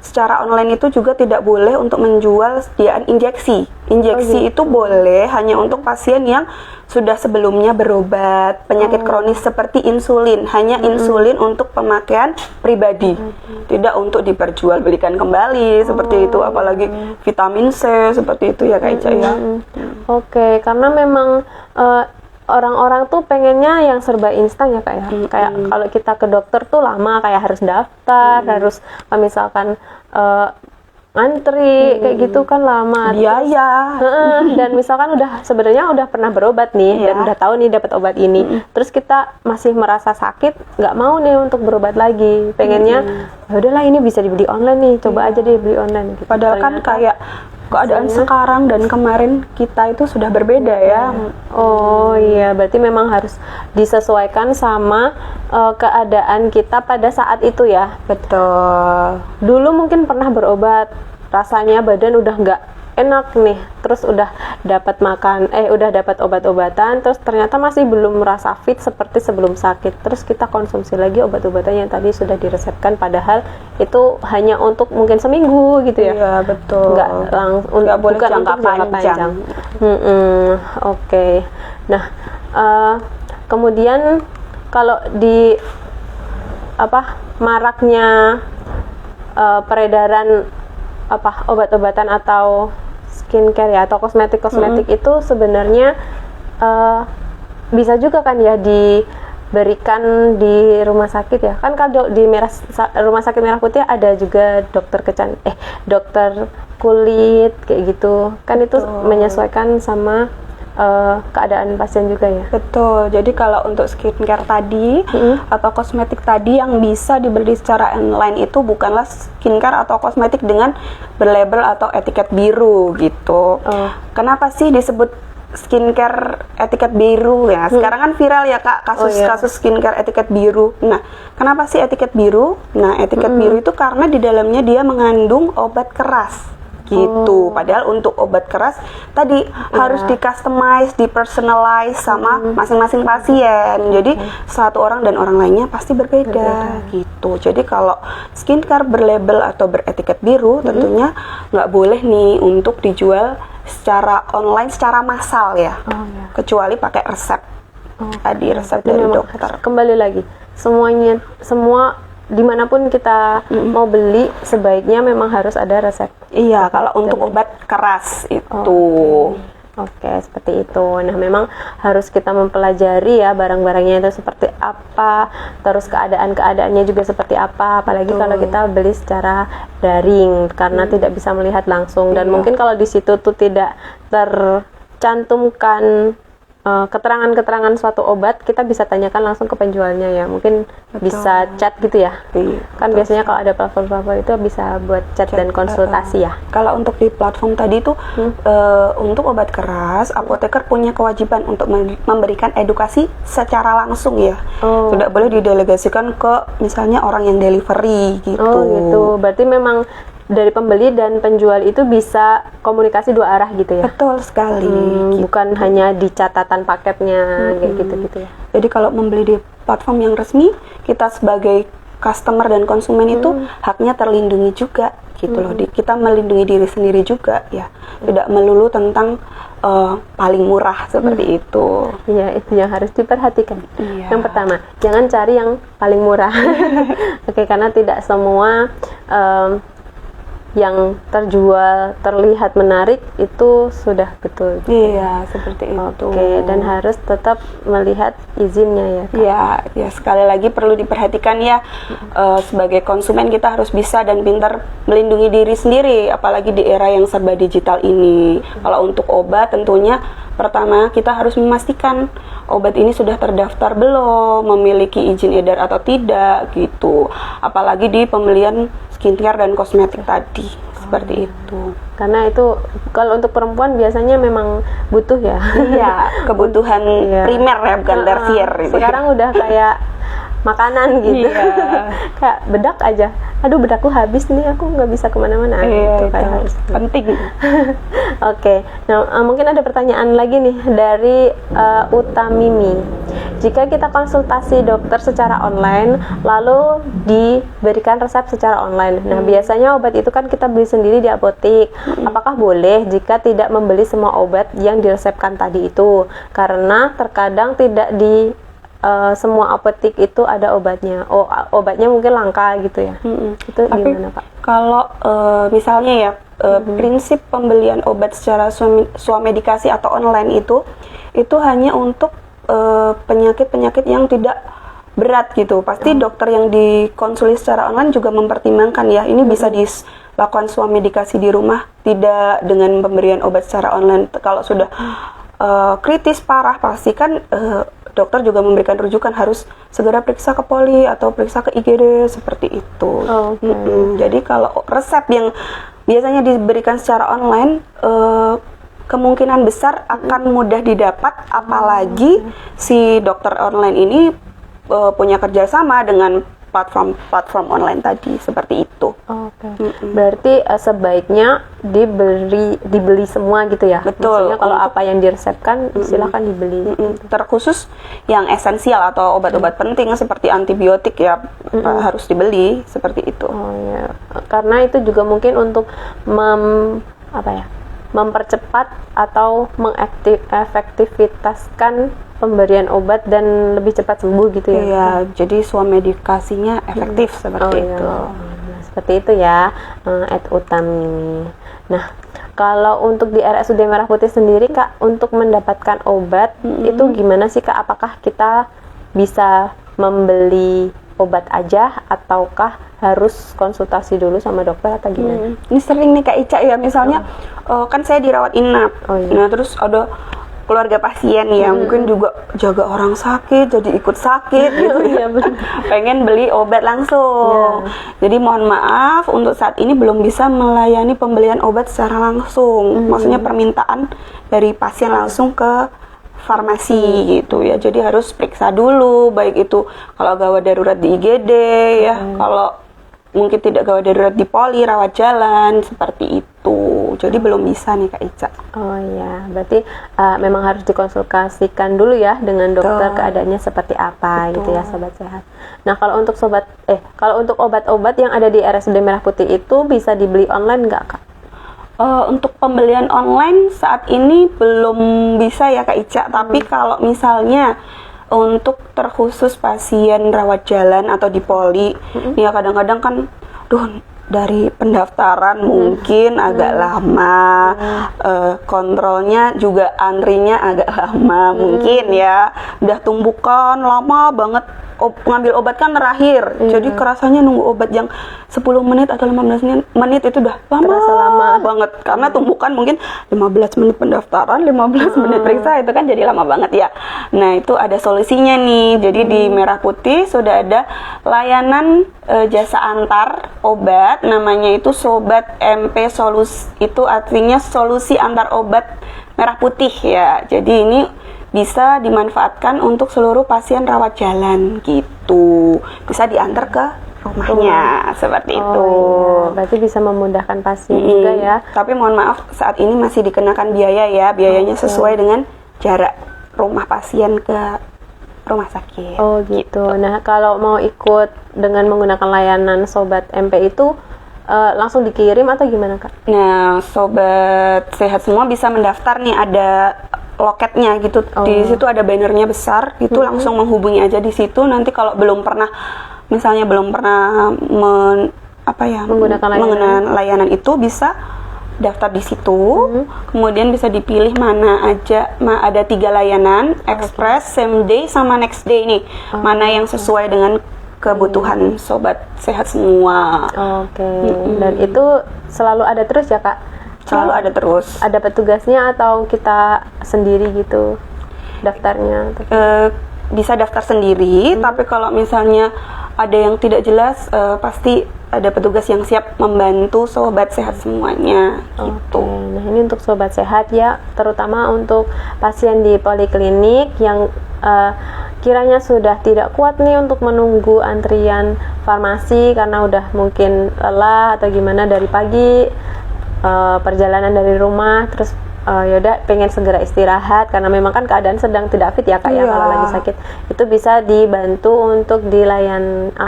secara online itu juga tidak boleh untuk menjual sediaan injeksi. Injeksi itu boleh hanya untuk pasien yang sudah sebelumnya berobat penyakit kronis seperti insulin. Hanya insulin untuk pemakaian pribadi, tidak untuk diperjualbelikan kembali seperti itu. Apalagi vitamin C seperti itu ya Kak Ica ya. Oke, karena memang orang-orang tuh pengennya yang serba instan ya Kak ya. Kayak kalau kita ke dokter tuh lama, kayak harus daftar, harus misalkan antri kayak gitu kan lama. Biaya. Dan misalkan sebenarnya udah pernah berobat nih dan udah tahu nih dapat obat ini. Terus kita masih merasa sakit, nggak mau nih untuk berobat lagi. Pengennya ya udahlah ini bisa dibeli online nih, coba aja deh beli online gitu. Padahal kan kayak keadaan sekarang dan kemarin kita itu sudah berbeda ya. Oh iya, berarti memang harus disesuaikan sama keadaan kita pada saat itu ya. Betul. Dulu mungkin pernah berobat, rasanya badan udah nggak enak nih, terus udah dapat obat-obatan, terus ternyata masih belum merasa fit seperti sebelum sakit. Terus kita konsumsi lagi obat-obatan yang tadi sudah diresepkan, padahal itu hanya untuk mungkin seminggu gitu ya. Iya betul. Nggak boleh bukan jangka panjang. Oke. Nah, kemudian kalau di maraknya peredaran obat-obatan atau skincare ya atau kosmetik itu sebenarnya bisa juga kan ya diberikan di rumah sakit ya. Kan kalau di Rumah Sakit Merah Putih ada juga dokter kulit kayak gitu. Kan itu menyesuaikan sama keadaan pasien juga ya. Betul. Jadi kalau untuk skincare tadi atau kosmetik tadi yang bisa dibeli secara online itu bukanlah skincare atau kosmetik dengan berlabel atau etiket biru gitu. Kenapa sih disebut skincare etiket biru ya? Sekarang kan viral ya Kak kasus skincare etiket biru. Nah, kenapa sih etiket biru? Nah, etiket biru itu karena di dalamnya dia mengandung obat keras. Gitu. Padahal untuk obat keras tadi harus di-customize, di-personalize sama masing-masing pasien. Jadi satu orang dan orang lainnya pasti berbeda gitu. Jadi kalau skincare berlabel atau beretiket biru tentunya nggak boleh nih untuk dijual secara online secara massal ya. Kecuali pakai resep. Tadi resep dari dokter. Kembali lagi, semua dimanapun kita mau beli sebaiknya memang harus ada resep. Iya, kalau untuk obat keras itu. Oke, seperti itu. Nah, memang harus kita mempelajari ya barang-barangnya itu seperti apa, terus keadaannya juga seperti apa, apalagi kalau kita beli secara daring karena tidak bisa melihat langsung dan mungkin kalau di situ tuh tidak tercantumkan keterangan-keterangan suatu obat, kita bisa tanyakan langsung ke penjualnya ya. Mungkin bisa chat gitu ya. Kan biasanya kalau ada platform-platform itu bisa buat chat dan konsultasi ya. Kalau untuk di platform tadi itu untuk obat keras, apoteker punya kewajiban untuk memberikan edukasi secara langsung ya. Tidak boleh didelegasikan ke misalnya orang yang delivery gitu. Gitu. Berarti memang dari pembeli dan penjual itu bisa komunikasi dua arah gitu ya. Betul sekali. Bukan hanya di catatan paketnya kayak gitu-gitu ya. Jadi kalau membeli di platform yang resmi, kita sebagai customer dan konsumen itu haknya terlindungi juga gitu loh. Kita melindungi diri sendiri juga ya. Tidak melulu tentang paling murah seperti itu. Iya, itu yang harus diperhatikan. Iya. Yang pertama, jangan cari yang paling murah. Oke, karena tidak semua yang terjual terlihat menarik itu sudah betul. Iya, seperti itu. Oke, dan harus tetap melihat izinnya ya, Kak. Ya sekali lagi perlu diperhatikan ya, sebagai konsumen kita harus bisa dan pintar melindungi diri sendiri, apalagi di era yang serba digital ini. Kalau untuk obat tentunya pertama kita harus memastikan obat ini sudah terdaftar belum, memiliki izin edar atau tidak gitu. Apalagi di pembelian skincare dan kosmetik tadi seperti itu. Karena itu kalau untuk perempuan biasanya memang butuh ya. Iya, kebutuhan primer ya, bukan tersier. Sekarang udah kayak makanan gitu. Iya. Kayak bedak aja, aduh bedakku habis nih, aku nggak bisa kemana-mana. Iya, Gitu, kayak itu harus penting. Oke, nah mungkin ada pertanyaan lagi nih dari Utamimi. Jika kita konsultasi dokter secara online, lalu diberikan resep secara online. Nah, biasanya obat itu kan kita beli sendiri di apotek. Apakah boleh jika tidak membeli semua obat yang diresepkan tadi itu? Karena terkadang tidak di semua apotek itu ada obatnya. Obatnya mungkin langka gitu ya. Itu Tapi gimana, Pak? kalau misalnya ya prinsip pembelian obat secara swamedikasi atau online itu hanya untuk penyakit-penyakit yang tidak berat gitu. Pasti dokter yang dikonsuli secara online juga mempertimbangkan ya, ini bisa dilakukan swamedikasi di rumah, tidak dengan pemberian obat secara online. Kalau sudah kritis parah, pasti kan dokter juga memberikan rujukan harus segera periksa ke poli atau periksa ke IGD seperti itu. Jadi kalau resep yang biasanya diberikan secara online kemungkinan besar akan mudah didapat, apalagi si dokter online ini punya kerjasama dengan platform online tadi, seperti itu. Berarti sebaiknya dibeli semua gitu ya? Betul. Maksudnya kalau apa yang diresepkan silakan dibeli. Terkhusus yang esensial atau obat-obat penting seperti antibiotik ya harus dibeli, seperti itu. Oh ya, karena itu juga mungkin untuk mempercepat atau mengefektivitaskan pemberian obat dan lebih cepat sembuh gitu ya. Iya, jadi swamedikasinya efektif seperti itu. Nah, seperti itu ya, Utami. Nah, kalau untuk di RSUD Merah Putih sendiri Kak, untuk mendapatkan obat itu gimana sih Kak? Apakah kita bisa membeli obat aja ataukah harus konsultasi dulu sama dokter atau gimana? Ini sering nih Kak Ica ya, misalnya kan saya dirawat inap. Nah, terus ada keluarga pasien ya, mungkin juga jaga orang sakit, jadi ikut sakit gitu ya. Pengen beli obat langsung. Jadi mohon maaf, untuk saat ini belum bisa melayani pembelian obat secara langsung. Maksudnya permintaan dari pasien langsung ke farmasi gitu ya. Jadi harus periksa dulu, baik itu kalau gawat darurat di IGD ya, kalau mungkin tidak gawat darurat di poli, rawat jalan, seperti itu. Jadi belum bisa nih Kak Ica. Oh iya, berarti memang harus dikonsultasikan dulu ya dengan dokter keadaannya seperti apa gitu ya, Sobat Sehat. Nah, kalau untuk kalau untuk obat-obat yang ada di RSUD Merah Putih itu bisa dibeli online nggak Kak? Untuk pembelian online saat ini belum bisa ya Kak Ica, tapi kalau misalnya untuk terkhusus pasien rawat jalan atau di poli, ya kadang-kadang kan dari pendaftaran mungkin agak lama, kontrolnya juga antrinya agak lama mungkin ya, udah tumbukan lama banget. Ngambil obat kan terakhir, jadi kerasanya nunggu obat yang 10 menit atau 15 menit itu udah lama banget, karena tumbukan mungkin 15 menit pendaftaran, 15 menit periksa, itu kan jadi lama banget ya. Nah, itu ada solusinya nih. Jadi di Merah Putih sudah ada layanan jasa antar obat, namanya itu Sobat MP Solusi, itu artinya solusi antar obat Merah Putih ya. Jadi ini bisa dimanfaatkan untuk seluruh pasien rawat jalan gitu. Bisa diantar ke rumahnya seperti itu. Iya. Berarti bisa memudahkan pasien juga ya. Tapi mohon maaf saat ini masih dikenakan biaya ya. Biayanya sesuai dengan jarak rumah pasien ke rumah sakit. Oh gitu. Nah, kalau mau ikut dengan menggunakan layanan Sobat MP itu langsung dikirim atau gimana Kak? Nah, Sobat Sehat semua bisa mendaftar nih, ada loketnya gitu. Di situ ada bannernya besar, itu langsung menghubungi aja di situ. Nanti kalau misalnya belum pernah menggunakan layanan itu, bisa daftar di situ. Kemudian bisa dipilih mana aja, ada 3 layanan, express, same day, sama next day nih. Mana yang sesuai dengan kebutuhan Sobat Sehat semua. Dan itu selalu ada terus ya Kak? Selalu ada terus. Ada petugasnya atau kita sendiri gitu daftarnya? Bisa daftar sendiri, tapi kalau misalnya ada yang tidak jelas, pasti ada petugas yang siap membantu Sobat Sehat semuanya gitu. Nah, ini untuk Sobat Sehat ya, terutama untuk pasien di poliklinik yang kiranya sudah tidak kuat nih untuk menunggu antrian farmasi karena udah mungkin lelah atau gimana dari pagi, perjalanan dari rumah, terus yaudah pengen segera istirahat karena memang kan keadaan sedang tidak fit ya Kak ya, kalau lagi sakit, itu bisa dibantu untuk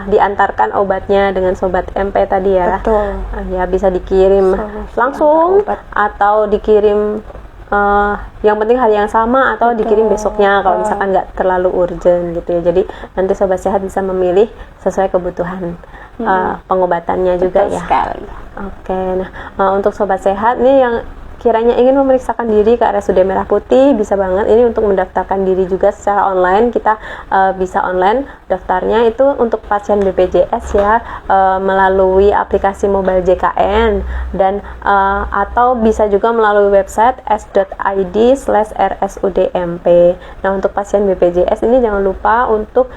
diantarkan obatnya dengan Sobat MP tadi ya. Betul. Ya bisa dikirim langsung atau dikirim yang penting hari yang sama atau dikirim besoknya kalau misalkan nggak terlalu urgent gitu ya. Jadi nanti Sobat Sehat bisa memilih sesuai kebutuhan pengobatannya juga ya. Sekali. Oke, nah untuk Sobat Sehat nih yang kiranya ingin memeriksakan diri ke RSUD Merah Putih, bisa banget ini untuk mendaftarkan diri juga secara online. Kita bisa online daftarnya itu untuk pasien BPJS ya, melalui aplikasi mobile JKN dan atau bisa juga melalui website s.id/rsudmp. Nah untuk pasien BPJS ini jangan lupa untuk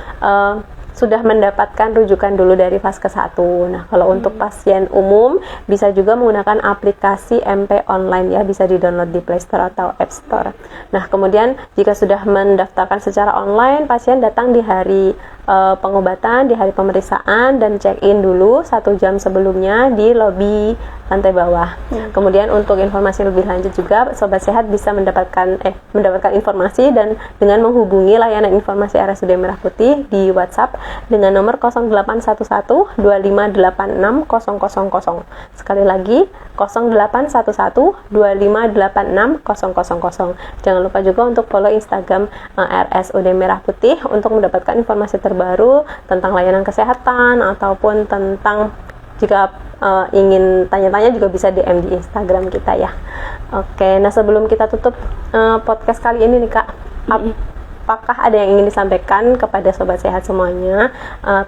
sudah mendapatkan rujukan dulu dari Vaskes 1. Nah, kalau untuk pasien umum bisa juga menggunakan aplikasi MP Online ya, bisa di-download di Play Store atau App Store. Nah, kemudian jika sudah mendaftarkan secara online, pasien datang di hari pengobatan, di hari pemeriksaan dan check-in dulu 1 jam sebelumnya di lobi lantai bawah. Kemudian untuk informasi lebih lanjut juga Sobat Sehat bisa mendapatkan informasi dan dengan menghubungi layanan informasi RSUD Merah Putih di WhatsApp dengan nomor 0811 2586 000. Sekali lagi 0811 2586 000. Jangan lupa juga untuk follow Instagram RSUD Merah Putih untuk mendapatkan informasi terbaru tentang layanan kesehatan ataupun tentang jika ingin tanya-tanya juga bisa DM di Instagram kita ya. Oke, nah sebelum kita tutup podcast kali ini nih Kak, apakah ada yang ingin disampaikan kepada Sobat Sehat semuanya,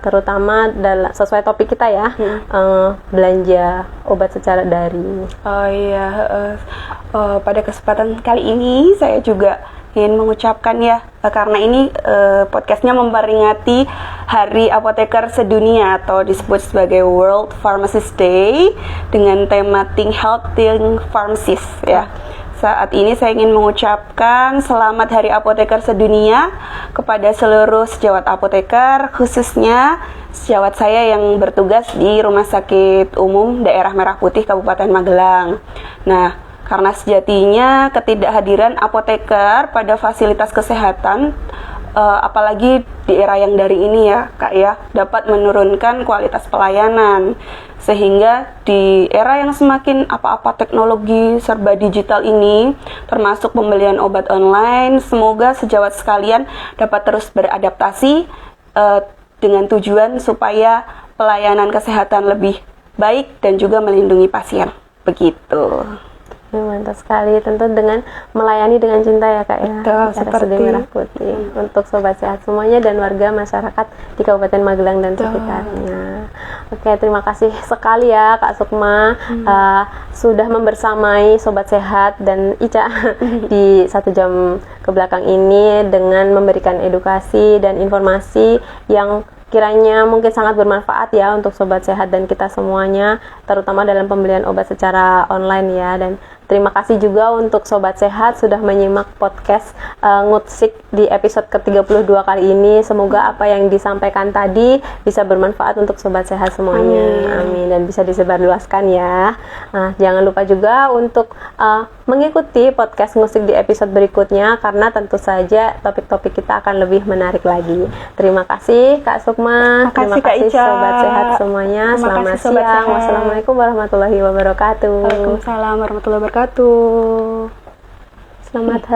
terutama sesuai topik kita ya, belanja obat secara daring? Oh iya, pada kesempatan kali ini saya juga ingin mengucapkan ya, karena ini podcastnya memperingati Hari Apoteker Sedunia atau disebut sebagai World Pharmacist Day dengan tema Think Health, Think Pharmacist ya. Saat ini saya ingin mengucapkan selamat Hari Apoteker Sedunia kepada seluruh sejawat apoteker, khususnya sejawat saya yang bertugas di Rumah Sakit Umum Daerah Merah Putih Kabupaten Magelang. Nah, karena sejatinya ketidakhadiran apoteker pada fasilitas kesehatan, apalagi di era yang dari ini ya Kak ya, dapat menurunkan kualitas pelayanan. Sehingga di era yang semakin apa-apa teknologi serba digital ini, termasuk pembelian obat online, semoga sejawat sekalian dapat terus beradaptasi dengan tujuan supaya pelayanan kesehatan lebih baik dan juga melindungi pasien. Begitu. Mantap sekali, tentu dengan melayani dengan cinta ya Kak ya. Betul, seperti Merah Putih untuk Sobat Sehat semuanya dan warga masyarakat di Kabupaten Magelang dan sekitarnya. Oke, terima kasih sekali ya Kak Sukma sudah membersamai Sobat Sehat dan Ica di 1 jam kebelakang ini dengan memberikan edukasi dan informasi yang kiranya mungkin sangat bermanfaat ya untuk Sobat Sehat dan kita semuanya, terutama dalam pembelian obat secara online ya. Dan terima kasih juga untuk Sobat Sehat sudah menyimak podcast Ngutsik di episode ke-32 kali ini. Semoga apa yang disampaikan tadi bisa bermanfaat untuk Sobat Sehat semuanya. Amin. Dan bisa disebarluaskan ya. Nah, jangan lupa juga untuk mengikuti podcast Ngutsik di episode berikutnya karena tentu saja topik-topik kita akan lebih menarik lagi. Terima kasih Kak Sukma. Terima kasih Sobat Sehat semuanya. Selamat siang. Wassalamualaikum warahmatullahi wabarakatuh. Waalaikumsalam warahmatullahi wabarakatuh. Selamat hari